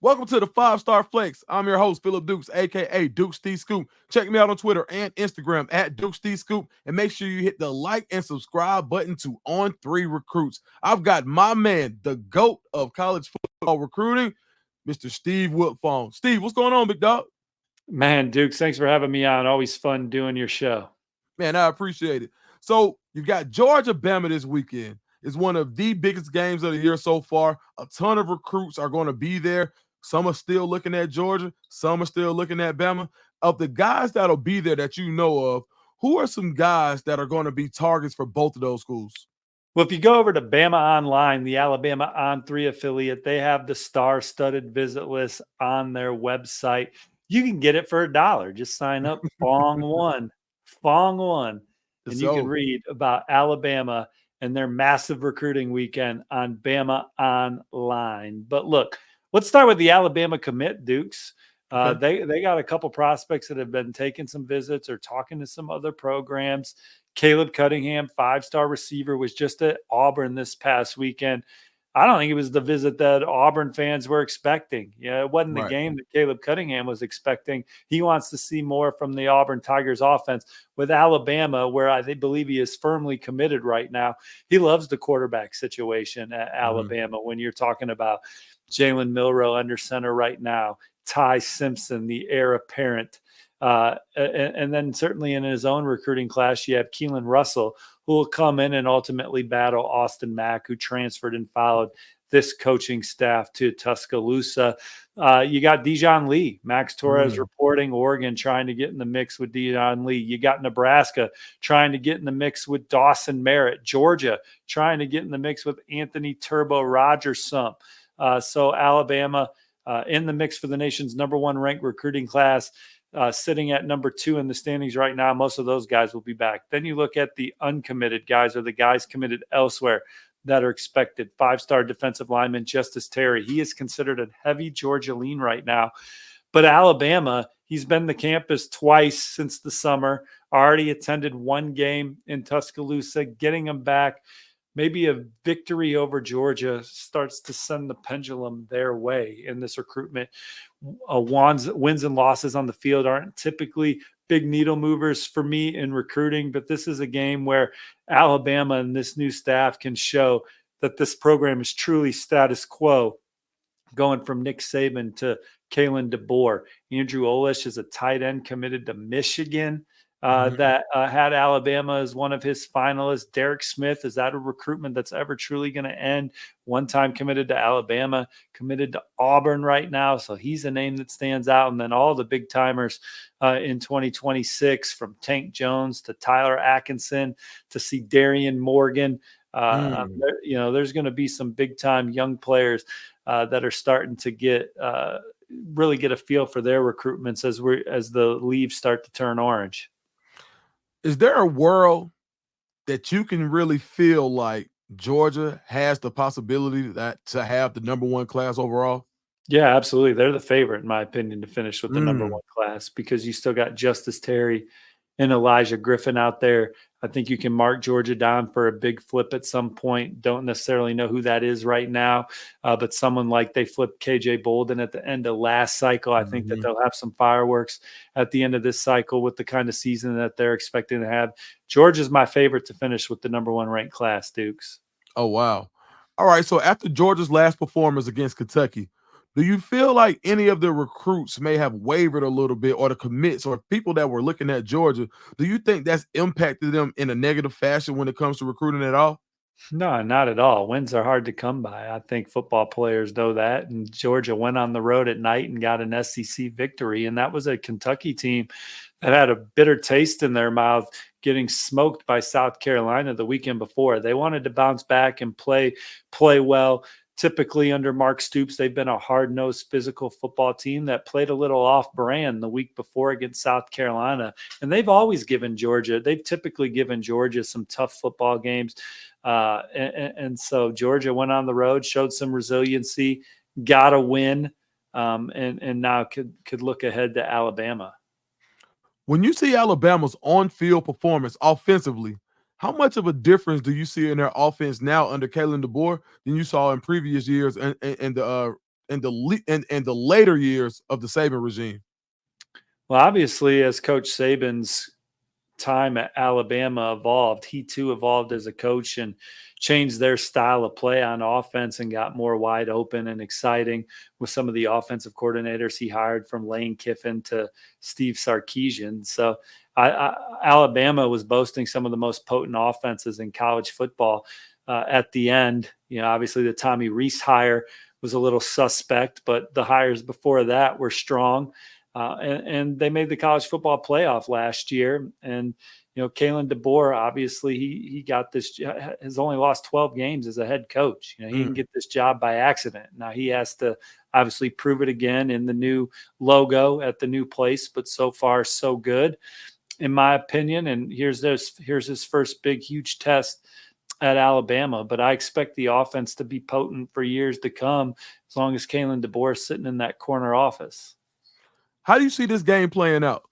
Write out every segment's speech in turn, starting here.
Welcome to the 5-Star Flex. I'm your host, Phillip Dukes, aka Dukes D Scoop. Check me out on Twitter and Instagram at Dukes D Scoop, and make sure you hit the like and subscribe button to On 3 Recruits. I've got my man, the GOAT of college football recruiting, Mr. Steve Wiltfong. Steve, what's going on, big dog? Man, Dukes, thanks for having me on. Always fun doing your show. Man, I appreciate it. So you've got Georgia Bama this weekend. It's one of the biggest games of the year so far. A ton of recruits are going to be there. Some are still looking at Georgia. Some are still looking at Bama. Of the guys that'll be there that you know of, who are some guys that are going to be targets for both of those schools? Well, if you go over to Bama Online, the Alabama On3 affiliate, they have the star-studded visit list on their website. You can get it for $1. Just sign up, Fong1, and you can read about Alabama and their massive recruiting weekend on Bama Online. But look, let's start with the Alabama commit, Dukes. They got a couple prospects that have been taking some visits or talking to some other programs. Caleb Cunningham, 5-star receiver, was just at Auburn this past weekend. I don't think it was the visit that Auburn fans were expecting. It wasn't the game that Caleb Cunningham was expecting. He wants to see more from the Auburn Tigers offense. With Alabama, where I believe he is firmly committed right now, he loves the quarterback situation at Alabama. When you're talking about Jalen Milroe under center right now, Ty Simpson, the heir apparent. And then certainly in his own recruiting class, you have Keelan Russell, who will come in and ultimately battle Austin Mack, who transferred and followed this coaching staff to Tuscaloosa. You got Dijon Lee, Max Torres reporting Oregon trying to get in the mix with Dijon Lee. You got Nebraska trying to get in the mix with Dawson Merritt. Georgia trying to get in the mix with Anthony Turbo Rogersum. So Alabama in the mix for the nation's #1 ranked recruiting class. Sitting at number 2 in the standings right now. Most of those guys will be back. Then you look at the uncommitted guys or the guys committed elsewhere that are expected. 5-star defensive lineman Justice Terry. He is considered a heavy Georgia lean right now. But Alabama, he's been to campus twice since the summer, already attended one game in Tuscaloosa, getting him back. Maybe a victory over Georgia starts to send the pendulum their way in this recruitment. Wins and losses on the field aren't typically big needle movers for me in recruiting, but this is a game where Alabama and this new staff can show that this program is truly status quo, going from Nick Saban to Kalen DeBoer. Andrew Olish is a tight end committed to Michigan. That had Alabama as one of his finalists. Derek Smith, is that a recruitment that's ever truly going to end? One time committed to Alabama, committed to Auburn right now. So he's a name that stands out. And then all the big timers in 2026, from Tank Jones to Tyler Atkinson to see Darian Morgan. There's going to be some big time young players that are starting to really get a feel for their recruitments as the leaves start to turn orange. Is there a world that you can really feel like Georgia has the possibility to have the #1 class overall? Yeah, absolutely. They're the favorite, in my opinion, to finish with the #1 class, because you still got Justice Terry and Elijah Griffin out there. I think you can mark Georgia down for a big flip at some point. Don't necessarily know who that is right now, but someone like they flipped KJ Bolden at the end of last cycle. I think that they'll have some fireworks at the end of this cycle with the kind of season that they're expecting to have. Georgia's my favorite to finish with the #1 ranked class, Dukes. Oh, wow. All right, so after Georgia's last performance against Kentucky, do you feel like any of the recruits may have wavered a little bit, or the commits or people that were looking at Georgia? Do you think that's impacted them in a negative fashion when it comes to recruiting at all? No, not at all. Wins are hard to come by. I think football players know that. And Georgia went on the road at night and got an SEC victory. And that was a Kentucky team that had a bitter taste in their mouth, getting smoked by South Carolina the weekend before. They wanted to bounce back and play well. Typically under Mark Stoops, they've been a hard-nosed physical football team that played a little off-brand the week before against South Carolina. And they've typically given Georgia some tough football games. And so Georgia went on the road, showed some resiliency, got a win, and now could look ahead to Alabama. When you see Alabama's on-field performance offensively, how much of a difference do you see in their offense now under Kalen DeBoer than you saw in previous years in the in the later years of the Saban regime? Well, obviously, as Coach Saban's time at Alabama evolved, he too evolved as a coach and changed their style of play on offense and got more wide open and exciting with some of the offensive coordinators he hired, from Lane Kiffin to Steve Sarkisian. So Alabama was boasting some of the most potent offenses in college football. At the end, obviously the Tommy Rees hire was a little suspect, but the hires before that were strong. And they made the college football playoff last year. And, Kalen DeBoer, obviously he got this, has only lost 12 games as a head coach. He didn't get this job by accident. Now he has to obviously prove it again in the new logo at the new place, but so far so good, in my opinion. And here's his first big, huge test at Alabama, but I expect the offense to be potent for years to come, as long as Kalen DeBoer is sitting in that corner office. How do you see this game playing out?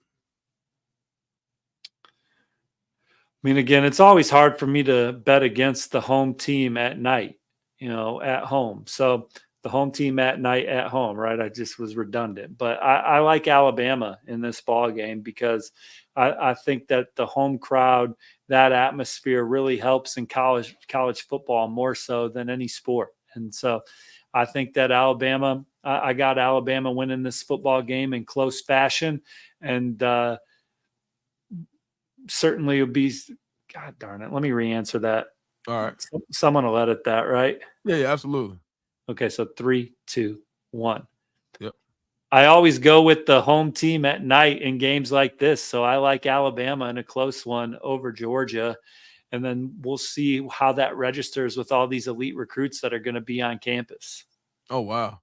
I mean, again, it's always hard for me to bet against the home team at night, at home. So the home team at night at home, right? I just was redundant, but I like Alabama in this ball game because I think that the home crowd, that atmosphere really helps in college football more so than any sport. And so I think that I got Alabama winning this football game in close fashion, and certainly it would be, God darn it. Let me re-answer that. All right. Someone will edit that, right? Yeah, absolutely. Okay, so 3, 2, 1. Yep. I always go with the home team at night in games like this. So I like Alabama in a close one over Georgia. And then we'll see how that registers with all these elite recruits that are going to be on campus. Oh, wow.